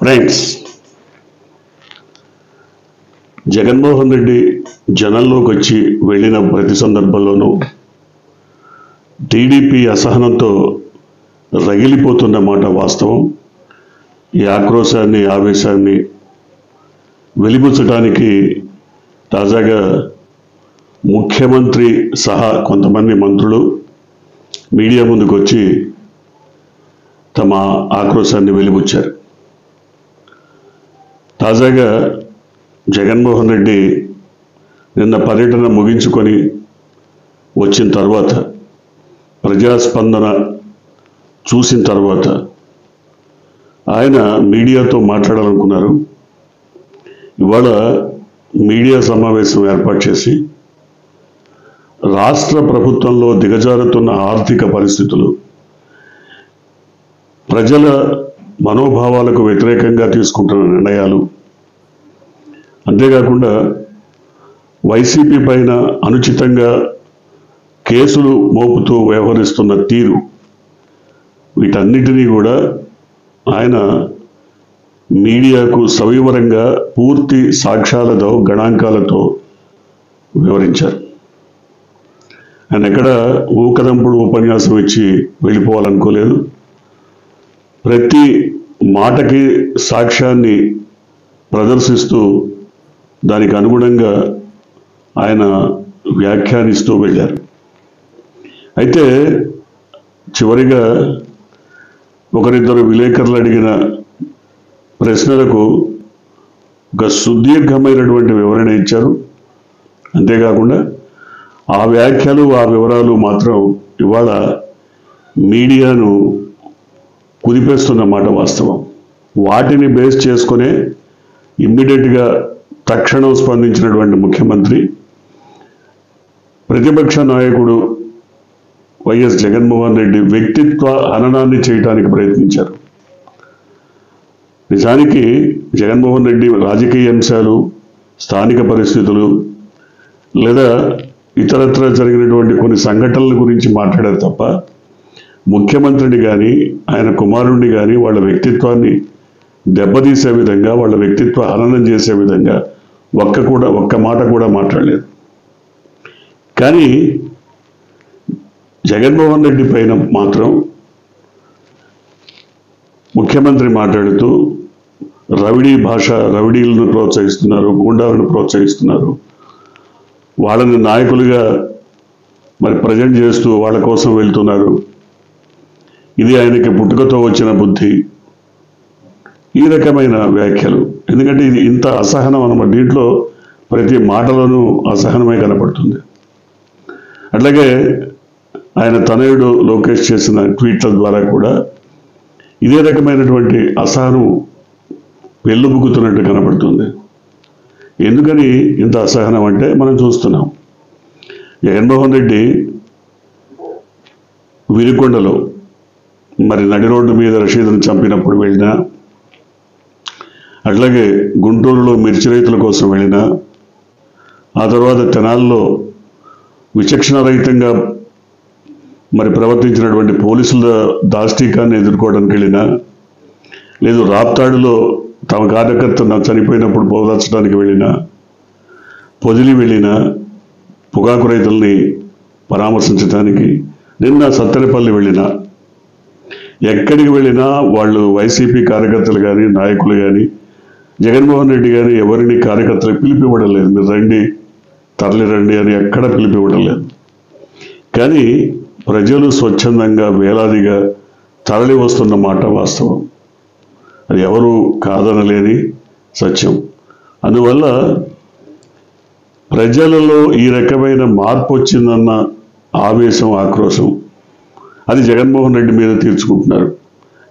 Friends, Jaganmohan Reddy జనంలోకి వచ్చి వెళ్ళిన ప్రతి సందర్భంలోనూ టీడీపీ అసహనంతో రగిలిపోతున్న మాట వాస్తవం. ఈ ఆక్రోశాన్ని, ఆవేశాన్ని వెలిబుచ్చడానికి తాజాగా ముఖ్యమంత్రి సహా కొంతమంది మంత్రులు మీడియా ముందుకు వచ్చి తమ ఆక్రోశాన్ని వెలిబుచ్చారు. తాజాగా జగన్మోహన్ రెడ్డి నిన్న పర్యటన ముగించుకొని వచ్చిన తర్వాత, ప్రజాస్పందన చూసిన తర్వాత ఆయన మీడియాతో మాట్లాడాలనుకున్నారు. ఇవాళ మీడియా సమావేశం ఏర్పాటు చేసి రాష్ట్ర ప్రభుత్వంలో దిగజారుతున్న ఆర్థిక పరిస్థితులు, ప్రజల మనోభావాలకు వ్యతిరేకంగా తీసుకుంటున్న నిర్ణయాలు, అంతేకాకుండా వైసీపీ పైన అనుచితంగా కేసులు మోపుతూ వ్యవహరిస్తున్న తీరు, వీటన్నిటినీ కూడా ఆయన మీడియాకు సవివరంగా పూర్తి సాక్ష్యాలతో, గణాంకాలతో వివరించారు. ఆయన ఎక్కడ ఊకదంపుడు ఉపన్యాసం ఇచ్చి వెళ్ళిపోవాలనుకోలేదు. ప్రతి మాటకి సాక్ష్యాన్ని ప్రదర్శిస్తూ దానికి అనుగుణంగా ఆయన వ్యాఖ్యానిస్తూ వెళ్ళారు. అయితే చివరిగా ఒకరిద్దరు విలేకరులు అడిగిన ప్రశ్నలకు ఒక సుదీర్ఘమైనటువంటి వివరణ ఇచ్చారు. అంతేకాకుండా ఆ వ్యాఖ్యలు, ఆ వివరాలు మాత్రం ఇవాళ మీడియాను కుదిపేస్తున్న మాట వాస్తవం. వాటిని బేస్ చేసుకునే ఇమ్మీడియట్గా తక్షణం స్పందించినటువంటి ముఖ్యమంత్రి ప్రతిపక్ష నాయకుడు వైఎస్ జగన్మోహన్ రెడ్డి వ్యక్తిత్వ హననాన్ని చేయడానికి ప్రయత్నించారు. నిజానికి జగన్మోహన్ రెడ్డి రాజకీయ అంశాలు, స్థానిక పరిస్థితులు లేదా ఇతరత్ర జరిగినటువంటి కొన్ని సంఘటనల గురించి మాట్లాడారు తప్ప ముఖ్యమంత్రిని కానీ, ఆయన కుమారుడిని కానీ వాళ్ళ వ్యక్తిత్వాన్ని దెబ్బతీసే విధంగా, వాళ్ళ వ్యక్తిత్వ హననం చేసే విధంగా ఒక్క మాట కూడా మాట్లాడలేదు. కానీ జగన్మోహన్ రెడ్డి పైన మాత్రం ముఖ్యమంత్రి మాట్లాడుతూ రౌడీ భాష, రౌడీలను ప్రోత్సహిస్తున్నారు, గూండాలను ప్రోత్సహిస్తున్నారు, వాళ్ళని నాయకులుగా మరి ప్రజెంట్ చేస్తూ వాళ్ళ కోసం వెళ్తున్నారు, ఇది ఆయనకి పుట్టుకతో వచ్చిన బుద్ధి, ఈ రకమైన వ్యాఖ్యలు. ఎందుకంటే ఇది ఇంత అసహనం అన్నమాట. దీంట్లో ప్రతి మాటలోనూ అసహనమే కనపడుతుంది. అట్లాగే ఆయన తనయుడు లోకేష్ చేసిన ట్వీట్ల ద్వారా కూడా ఇదే రకమైనటువంటి అసహనం వెల్లుబుక్కుతున్నట్టు కనపడుతుంది. ఎందుకని ఇంత అసహనం అంటే మనం చూస్తున్నాం. జగన్మోహన్ రెడ్డి వినుకొండలో మరి నడి రోడ్డు మీద రషీద్ను చంపినప్పుడు వెళ్ళినా, అట్లాగే గుంటూరులో మిర్చి రైతుల కోసం వెళ్ళినా, ఆ తర్వాత తెనాల్లో విచక్షణరహితంగా మరి ప్రవర్తించినటువంటి పోలీసుల దాష్టీకాన్ని ఎదుర్కోవడానికి వెళ్ళినా, లేదు రాప్తాడులో తమ కార్యకర్త చనిపోయినప్పుడు పోదార్చడానికి వెళ్ళినా, పొదిలి వెళ్ళినా, పొగాకు రైతుల్ని పరామర్శించడానికి, నిన్న సత్తెనపల్లి వెళ్ళినా, ఎక్కడికి వెళ్ళినా వాళ్ళు వైసీపీ కార్యకర్తలు కానీ, నాయకులు కానీ, జగన్మోహన్ రెడ్డి కానీ ఎవరిని కార్యకర్తలకు పిలిపివ్వడం లేదు. మీరు రండి, తరలి రండి అని ఎక్కడ పిలిపివ్వడం లేదు. కానీ ప్రజలు స్వచ్ఛందంగా వేలాదిగా తరలి వస్తున్న మాట వాస్తవం. అది ఎవరు కాదనలేని సత్యం. అందువల్ల ప్రజలలో ఈ రకమైన మార్పు వచ్చిందన్న ఆవేశం, ఆక్రోశం అది జగన్మోహన్ రెడ్డి మీద తీర్చుకుంటున్నారు.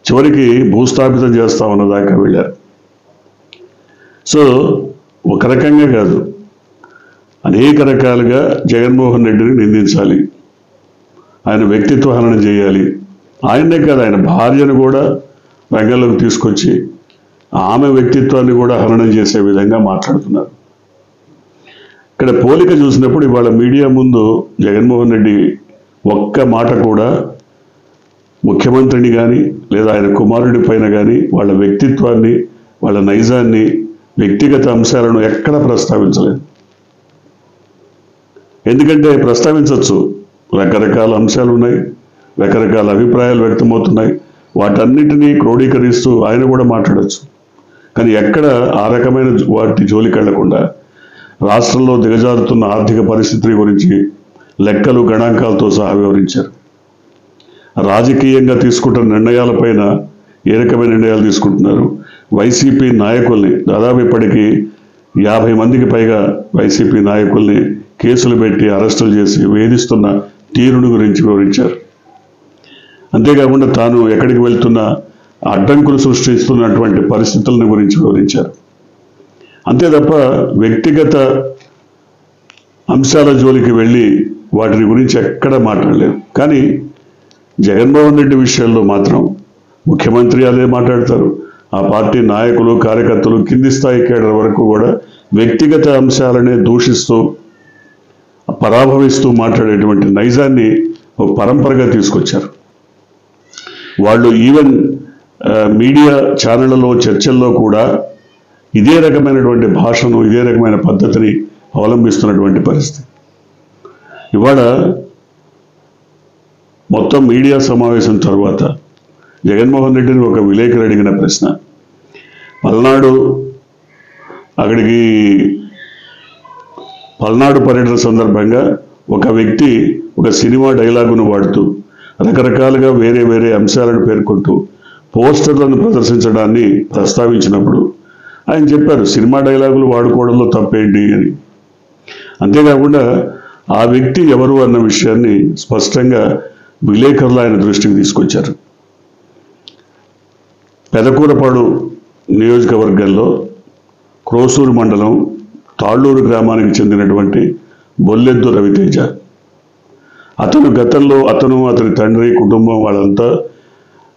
చివరికి భూస్థాపితం చేస్తామన్న దాకా వెళ్ళారు. సో ఒక రకంగా కాదు, అనేక రకాలుగా జగన్మోహన్ రెడ్డిని నిందించాలి, ఆయన వ్యక్తిత్వ హననం చేయాలి. ఆయనే కాదు, ఆయన భార్యను కూడా రంగంలోకి తీసుకొచ్చి ఆమె వ్యక్తిత్వాన్ని కూడా హననం చేసే విధంగా మాట్లాడుతున్నారు. ఇక్కడ పోలిక చూసినప్పుడు ఇవాళ మీడియా ముందు జగన్మోహన్ రెడ్డి ఒక్క మాట కూడా ముఖ్యమంత్రిని కానీ లేదా ఆయన కుమారుడి పైన కానీ వాళ్ళ వ్యక్తిత్వాన్ని వాళ్ళ నైజాన్ని, వ్యక్తిగత అంశాలను ఎక్కడా ప్రస్తావించలేదు. ఎందుకంటే ప్రస్తావించవచ్చు, రకరకాల అంశాలు ఉన్నాయి, రకరకాల అభిప్రాయాలు వ్యక్తమవుతున్నాయి, వాటన్నిటినీ క్రోడీకరిస్తూ ఆయన కూడా మాట్లాడచ్చు. కానీ ఎక్కడ ఆ రకమైన వాటి జోలికి వెళ్లకుండా రాష్ట్రంలో దిగజారుతున్న ఆర్థిక పరిస్థితి గురించి లెక్కలు గణాంకాలతో సహా వివరించారు. రాజకీయంగా తీసుకుంటున్న నిర్ణయాలపైన ఏ రకమైన నిర్ణయాలు తీసుకుంటున్నారు, వైసీపీ నాయకుల్ని దాదాపు ఇప్పటికీ 50 మందికి పైగా వైసీపీ నాయకుల్ని కేసులు పెట్టి అరెస్టులు చేసి వేధిస్తున్న తీరును గురించి వివరించారు. అంతేకాకుండా తాను ఎక్కడికి వెళ్తున్నా అడ్డంకులు సృష్టిస్తున్నటువంటి పరిస్థితులను గురించి వివరించారు. అంతే తప్ప వ్యక్తిగత అంశాల జోలికి వెళ్ళి వాటిని గురించి ఎక్కడ మాట్లాడలేదు. కానీ జగన్మోహన్ రెడ్డి విషయాల్లో మాత్రం ముఖ్యమంత్రి అదే మాట్లాడతారు, ఆ పార్టీ నాయకులు, కార్యకర్తలు, కింది స్థాయి కేడర్ వరకు కూడా వ్యక్తిగత అంశాలనే దూషిస్తూ పరాభవిస్తూ మాట్లాడేటువంటి నైజాన్ని ఒక పరంపరగా తీసుకొచ్చారు. వాళ్ళు ఈవెన్ మీడియా ఛానళ్లలో చర్చల్లో కూడా ఇదే రకమైనటువంటి భాషను, ఇదే రకమైన పద్ధతిని అవలంబిస్తున్నటువంటి పరిస్థితి. ఇవాళ మొత్తం మీడియా సమావేశం తర్వాత జగన్మోహన్ రెడ్డిని ఒక విలేకరు అడిగిన ప్రశ్న, పల్నాడు పర్యటన సందర్భంగా ఒక వ్యక్తి ఒక సినిమా డైలాగును వాడుతూ రకరకాలుగా వేరే వేరే అంశాలను పేర్కొంటూ పోస్టర్లను ప్రదర్శించడాన్ని ప్రస్తావించినప్పుడు ఆయన చెప్పారు, సినిమా డైలాగులు వాడుకోవడంలో తప్పేంటి అని. అంతేకాకుండా ఆ వ్యక్తి ఎవరు అన్న విషయాన్ని స్పష్టంగా విలేకరులు ఆయన దృష్టికి తీసుకొచ్చారు. పెదకూరపాడు నియోజకవర్గంలో క్రోసూరు మండలం తాళ్ళూరు గ్రామానికి చెందినటువంటి బొల్లెద్దు రవితేజ, అతను గతంలో అతని తండ్రి, కుటుంబం వాళ్ళంతా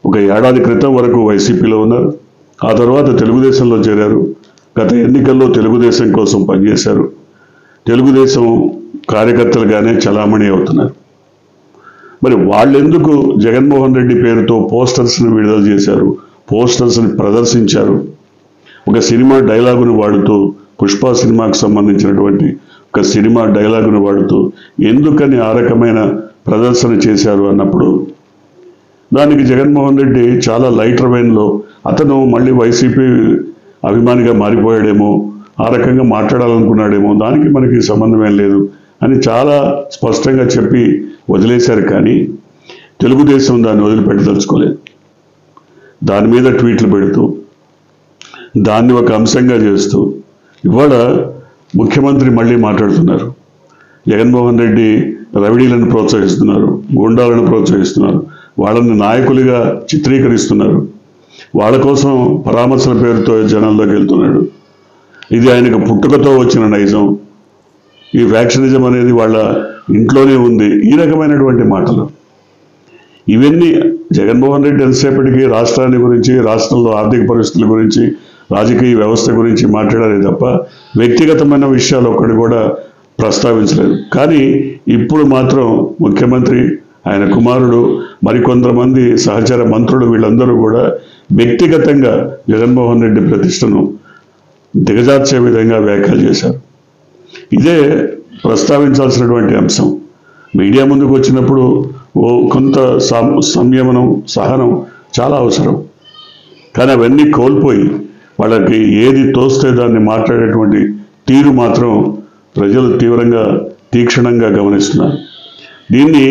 ఒక ఏడాది క్రితం వరకు వైసీపీలో ఉన్నారు. ఆ తర్వాత తెలుగుదేశంలో చేరారు. గత ఎన్నికల్లో తెలుగుదేశం కోసం పనిచేశారు. తెలుగుదేశం కార్యకర్తలుగానే చలామణి అవుతున్నారు. మరి వాళ్ళెందుకు జగన్మోహన్ రెడ్డి పేరుతో పోస్టర్స్ని విడుదల చేశారు, పోస్టర్స్ని ప్రదర్శించారు, ఒక సినిమా డైలాగును వాడుతూ, పుష్ప సినిమాకు సంబంధించినటువంటి ఒక సినిమా డైలాగును వాడుతూ ఎందుకని ఆ రకమైన ప్రదర్శన చేశారు అన్నప్పుడు దానికి జగన్మోహన్ రెడ్డి చాలా లైటర్ వెయిన్లో అతను మళ్ళీ వైసీపీ అభిమానిగా మారిపోయాడేమో, ఆ రకంగా మాట్లాడాలనుకున్నాడేమో, దానికి మనకి సంబంధమేం లేదు అని చాలా స్పష్టంగా చెప్పి వదిలేశారు. కానీ తెలుగుదేశం దాన్ని వదిలిపెట్టదలుచుకోలేదు. దాని మీద ట్వీట్లు పెడుతూ దాన్ని ఒక అంశంగా చేస్తూ ఇవాళ ముఖ్యమంత్రి మళ్ళీ మాట్లాడుతున్నారు. జగన్మోహన్ రెడ్డి రవిడీలను ప్రోత్సహిస్తున్నారు, గూండాలను ప్రోత్సహిస్తున్నారు, వాళ్ళని నాయకులుగా చిత్రీకరిస్తున్నారు, వాళ్ళ కోసం పరామర్శల పేరుతో జనాల్లోకి వెళ్తున్నాడు. ఇది ఆయనకు పుట్టుకతో వచ్చిన నైజం, ఈ వ్యాక్సినిజం అనేది వాళ్ళ ఇంట్లోనే ఉంది, ఈ రకమైనటువంటి మాటలు. ఇవన్నీ జగన్మోహన్ రెడ్డి ఎంతసేపటికి రాష్ట్రాన్ని గురించి, రాష్ట్రంలో ఆర్థిక పరిస్థితుల గురించి, రాజకీయ వ్యవస్థ గురించి మాట్లాడారే తప్ప వ్యక్తిగతమైన విషయాలు ఒక్కటి కూడా ప్రస్తావించలేదు. కానీ ఇప్పుడు మాత్రం ముఖ్యమంత్రి, ఆయన కుమారుడు, మరికొంతమంది సహచర మంత్రులు వీళ్ళందరూ కూడా వ్యక్తిగతంగా జగన్మోహన్ రెడ్డి ప్రతిష్టను దిగజార్చే విధంగా వ్యాఖ్యలు చేశారు. ఇదే ప్రస్తావించాల్సినటువంటి అంశం. మీడియా ముందుకు వచ్చినప్పుడు కొంత సంయమనం, సహనం చాలా అవసరం. కానీ అవన్నీ కోల్పోయి వాళ్ళకి ఏది తోస్తే దాన్ని మాట్లాడేటువంటి తీరు మాత్రం ప్రజలు తీవ్రంగా, తీక్షణంగా గమనిస్తున్నారు. దీన్ని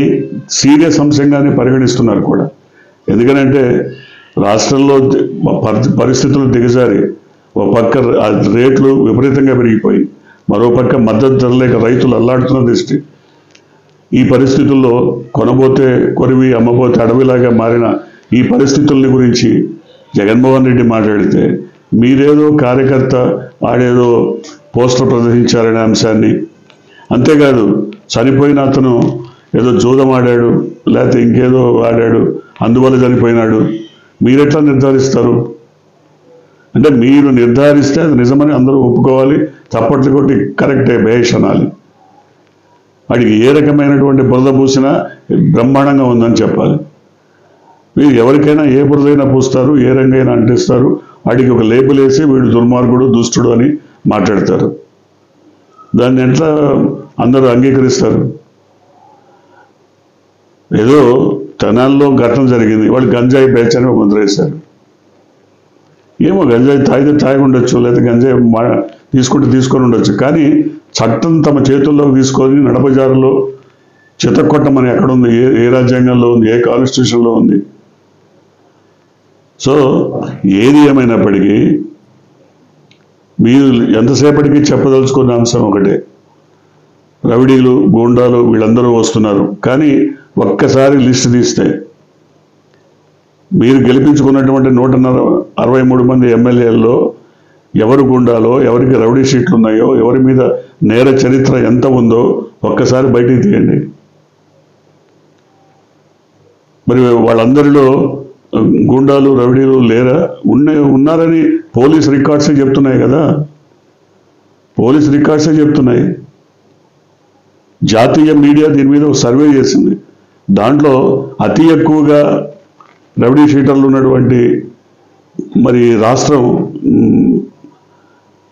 సీరియస్ అంశంగానే పరిగణిస్తున్నారు కూడా. ఎందుకనంటే రాష్ట్రంలో పరిస్థితులు దిగజారి, ఒక పక్క రేట్లు విపరీతంగా పెరిగిపోయి, మరో పక్క మద్దతు ధర లేక రైతులు అల్లాడుతున్న దృష్టి. ఈ పరిస్థితుల్లో కొనబోతే కొరివి, అమ్మబోతే అడవిలాగా మారిన ఈ పరిస్థితుల్ని గురించి జగన్మోహన్ రెడ్డి మాట్లాడితే మీరేదో కార్యకర్త ఆడేదో పోస్టర్ ప్రదర్శించారనే అంశాన్ని, అంతేకాదు చనిపోయిన అతను ఏదో జూదం ఆడాడు, లేకపోతే ఇంకేదో ఆడాడు, అందువల్ల చనిపోయినాడు, మీరెట్లా నిర్ధారిస్తారు? అంటే మీరు నిర్ధారిస్తే అది నిజమని అందరూ ఒప్పుకోవాలి, చప్పట్లు కొట్టి కరెక్టే బేష్ అనాలి. వాడికి ఏ రకమైనటువంటి బురద పూసినా బ్రహ్మాండంగా ఉందని చెప్పాలి. మీరు ఎవరికైనా ఏ బురదైనా పూస్తారు, ఏ రంగైనా అంటిస్తారు, వాడికి ఒక లేబుల్ వేసి వీడు దుర్మార్గుడు దుష్టుడు అని మాట్లాడతారు. దాన్ని ఎట్లా అందరూ అంగీకరిస్తారు? ఏదో తెనాల్లో ఘటన జరిగింది, వాళ్ళు గంజాయి బ్యాచ్ అని ముద్రేశారు. ఏమో గంజాయి తాగితే తాగి ఉండొచ్చు, లేదా గంజాయి తీసుకొని ఉండొచ్చు, కానీ చట్టం తమ చేతుల్లోకి తీసుకొని నడపజారులో చితక్కొట్టమని ఎక్కడుంది? ఏ రాజ్యాంగంలో ఉంది? ఏ కాన్స్టిట్యూషన్లో ఉంది? సో ఏది ఏమైనప్పటికీ మీరు ఎంతసేపటికి చెప్పదలుచుకున్న అంశం ఒకటే, రౌడీలు గూండాలు వీళ్ళందరూ వస్తున్నారు. కానీ ఒక్కసారి లిస్ట్ తీస్తే మీరు గెలిపించుకున్నటువంటి 163 మంది ఎమ్మెల్యేల్లో ఎవరు గుండాలో, ఎవరికి రౌడీ షీట్లు ఉన్నాయో, ఎవరి మీద నేర చరిత్ర ఎంత ఉందో ఒక్కసారి బయటికి తీయండి. మరి వాళ్ళందరిలో గుండాలు రౌడీలు లేరా? ఉన్నారని పోలీస్ రికార్డ్సే చెప్తున్నాయి కదా. పోలీస్ రికార్డ్సే చెప్తున్నాయి. జాతీయ మీడియా దీని మీద ఒక సర్వే చేసింది. దాంట్లో అతి ఎక్కువగా రౌడీ షీటర్లు ఉన్నటువంటి మరి రాష్ట్రం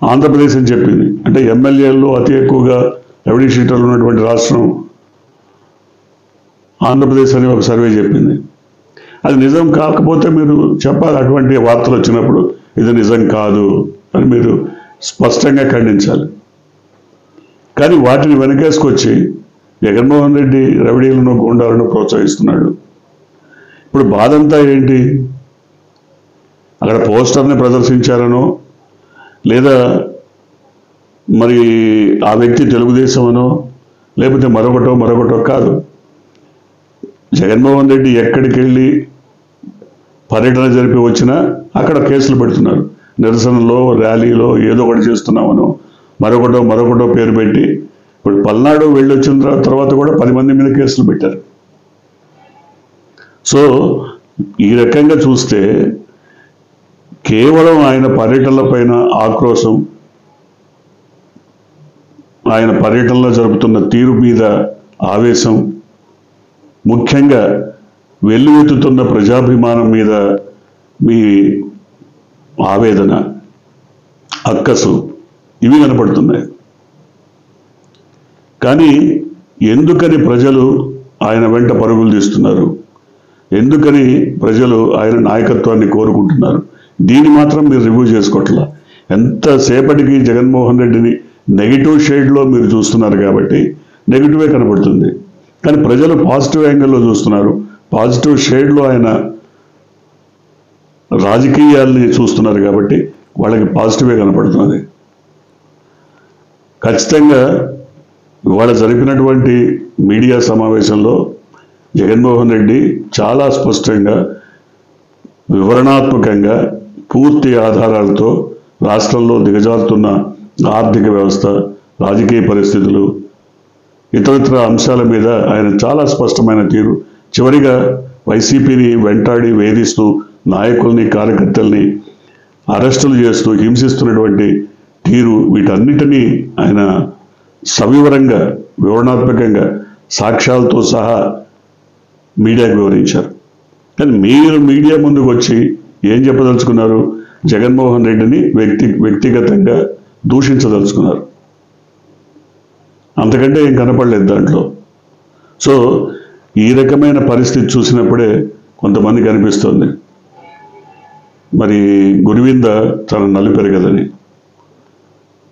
ఆంధ్రప్రదేశ్ అని చెప్పింది. అంటే ఎమ్మెల్యేల్లో అతి ఎక్కువగా రౌడీ షీటర్లు ఉన్నటువంటి రాష్ట్రం ఆంధ్రప్రదేశ్ అని ఒక సర్వే చెప్పింది. అది నిజం కాకపోతే మీరు చెప్పాలి. అటువంటి వార్తలు వచ్చినప్పుడు ఇది నిజం కాదు అని మీరు స్పష్టంగా ఖండించాలి. కానీ వాటిని వెనకేసుకొచ్చి జగన్మోహన్ రెడ్డి రౌడీలను గూండాలను ప్రోత్సహిస్తున్నాడు. ఇప్పుడు బాధంతా ఏంటి? అక్కడ పోస్టర్ని ప్రదర్శించారనో, లేదా మరి ఆ వ్యక్తి తెలుగుదేశమనో, లేకపోతే మరొకటో కాదు. జగన్మోహన్ రెడ్డి ఎక్కడికి వెళ్ళి పర్యటన జరిపి వచ్చినా అక్కడ కేసులు పెడుతున్నారు. నిరసనలో, ర్యాలీలో ఏదో ఒకటి చేస్తున్నామనో, మరొకటో పేరు పెట్టి ఇప్పుడు పల్నాడు వెళ్ళొచ్చిన తర్వాత కూడా 10 మంది మీద కేసులు పెట్టారు. సో ఈ రకంగా చూస్తే కేవలం ఆయన పర్యటనల పైన ఆక్రోశం, ఆయన పర్యటనలో జరుపుతున్న తీరు మీద ఆవేశం, ముఖ్యంగా వెల్లువెత్తుతున్న ప్రజాభిమానం మీద మీ ఆవేదన, అక్కసు ఇవి కనపడుతున్నాయి. కానీ ఎందుకని ప్రజలు ఆయన వెంట పరుగులు తీస్తున్నారు? ఎందుకని ప్రజలు ఆయన నాయకత్వాన్ని కోరుకుంటున్నారు? దీన్ని మాత్రం మీరు రివ్యూ చేసుకోవట్లా. ఎంతసేపటికి జగన్మోహన్ రెడ్డిని నెగిటివ్ షేడ్లో మీరు చూస్తున్నారు కాబట్టి నెగిటివే కనపడుతుంది. కానీ ప్రజలు పాజిటివ్ యాంగిల్లో చూస్తున్నారు. పాజిటివ్ షేడ్లో ఆయన రాజకీయాల్ని చూస్తున్నారు కాబట్టి వాళ్ళకి పాజిటివే కనపడుతున్నది. ఖచ్చితంగా ఇవాళ జరిపినటువంటి మీడియా సమావేశంలో జగన్మోహన్ రెడ్డి చాలా స్పష్టంగా, వివరణాత్మకంగా, పూర్తి ఆధారాలతో రాష్ట్రంలో దిగజారుతున్న ఆర్థిక వ్యవస్థ, రాజకీయ పరిస్థితులు, ఇతరత్ర అంశాల మీద ఆయన చాలా స్పష్టమైన తీరు, చివరిగా వైసీపీని వెంటాడి వేధిస్తూ నాయకుల్ని, కార్యకర్తల్ని అరెస్టులు చేస్తూ హింసిస్తున్నటువంటి తీరు, వీటన్నిటినీ ఆయన సవివరంగా, వివరణాత్మకంగా, సాక్ష్యాలతో సహా మీడియాకు వివరించారు. కానీ మీరు మీడియా ముందుకు వచ్చి ఏం చెప్పదలుచుకున్నారు? జగన్మోహన్ రెడ్డిని వ్యక్తిగతంగా దూషించదలుచుకున్నారు. అంతకంటే ఏం కనపడలేదు దాంట్లో. సో ఈ రకమైన పరిస్థితి చూసినప్పుడే కొంతమందికి అనిపిస్తుంది మరి గురివింద తన నలిపెరగదని.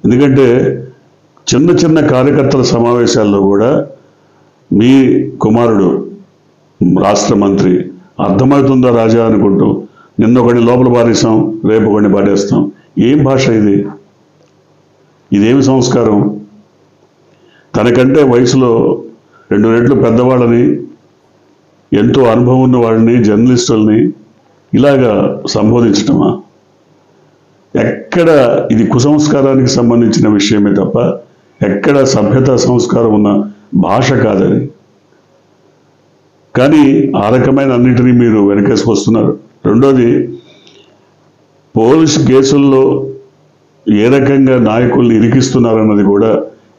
ఎందుకంటే చిన్న చిన్న కార్యకర్తల సమావేశాల్లో కూడా మీ కుమారుడు రాష్ట్ర మంత్రి అర్థమవుతుందా రాజా అనుకుంటూ నిన్న ఒకటి లోపల పారేస్తాం, రేపు ఒకటి పాడేస్తాం. ఏం భాష ఇది? ఇదేమి సంస్కారం? తనకంటే వయసులో 2 రెట్లు పెద్దవాళ్ళని, ఎంతో అనుభవం ఉన్న వాళ్ళని, జర్నలిస్టుల్ని ఇలాగా సంబోధించటమా? ఎక్కడ ఇది కుసంస్కారానికి సంబంధించిన విషయమే తప్ప ఎక్కడ సభ్యత సంస్కారం ఉన్న భాష కాదని. కానీ ఆ రకమైన అన్నింటినీ మీరు వెనకేసుకొస్తున్నారు. రెండోది, పోలీసు కేసుల్లో ఏ రకంగా నాయకుల్ని ఇరికిస్తున్నారన్నది కూడా,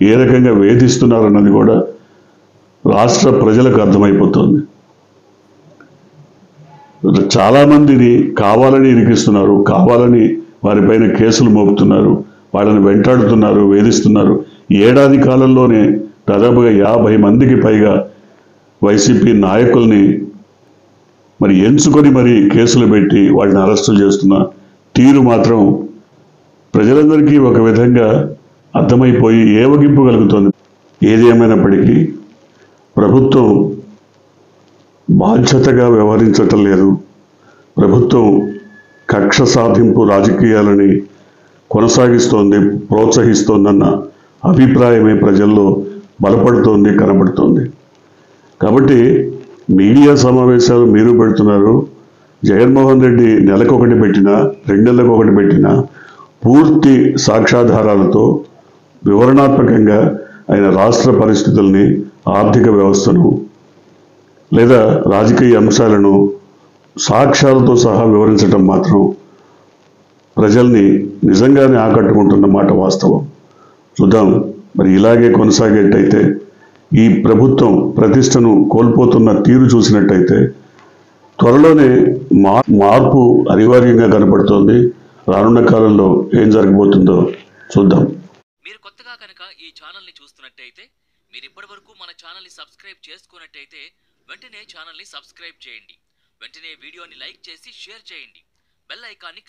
ఏ రకంగా వేధిస్తున్నారన్నది కూడా రాష్ట్ర ప్రజలకు అర్థమైపోతుంది. చాలామందిని కావాలని ఇరికిస్తున్నారు, కావాలని వారిపైన కేసులు మోపుతున్నారు, వాళ్ళని వెంటాడుతున్నారు, వేధిస్తున్నారు. ఏడాది కాలంలోనే దాదాపుగా 50 మందికి పైగా వైసీపీ నాయకుల్ని మరి ఎంచుకొని మరి కేసులు పెట్టి వాళ్ళని అరెస్టులు చేస్తున్న తీరు మాత్రం ప్రజలందరికీ ఒక విధంగా అర్థమైపోయి ఏవగింపు కలుగుతోంది. ఏది ఏమైనప్పటికీ ప్రభుత్వం బాధ్యతగా వ్యవహరించటం లేదు. ప్రభుత్వం కక్ష సాధింపు రాజకీయాలని కొనసాగిస్తోంది, ప్రోత్సహిస్తోందన్న అభిప్రాయమే ప్రజల్లో బలపడుతోంది, కనబడుతోంది. కాబట్టి మీడియా సమావేశాలు మీరు పెడుతున్నారు. జగన్మోహన్ రెడ్డి నెలకొకటి పెట్టినా, 2 నెలలకు ఒకటి పెట్టినా పూర్తి సాక్ష్యాధారాలతో వివరణాత్మకంగా ఆయన రాష్ట్ర పరిస్థితుల్ని, ఆర్థిక వ్యవస్థను లేదా రాజకీయ అంశాలను సాక్ష్యాలతో సహా వివరించడం మాత్రం ప్రజల్ని నిజంగానే ఆకట్టుకుంటున్న మాట వాస్తవం. చూద్దాం, మరి ఇలాగే కొనసాగేటైతే ఈ ప్రభుత్వం ప్రతిష్టను కోల్పోతున్న తీరు చూసినట్టయితే త్వరలోనే మార్పు అనివార్యంగా కనపడుతోంది. రానున్న కాలంలో ఏం జరగబోతుందో చూద్దాం. మీరు కొత్తగా కనుక ఈ ఛానల్ని చూస్తున్నట్టయితే, మీరు ఇప్పటివరకు మన ఛానల్ని సబ్స్క్రైబ్ చేసుకున్నట్టయితే వెంటనే ఛానల్ని సబ్స్క్రైబ్ చేయండి. వెంటనే వీడియోని లైక్ చేసి షేర్ చేయండి. బెల్ ఐకాన్ని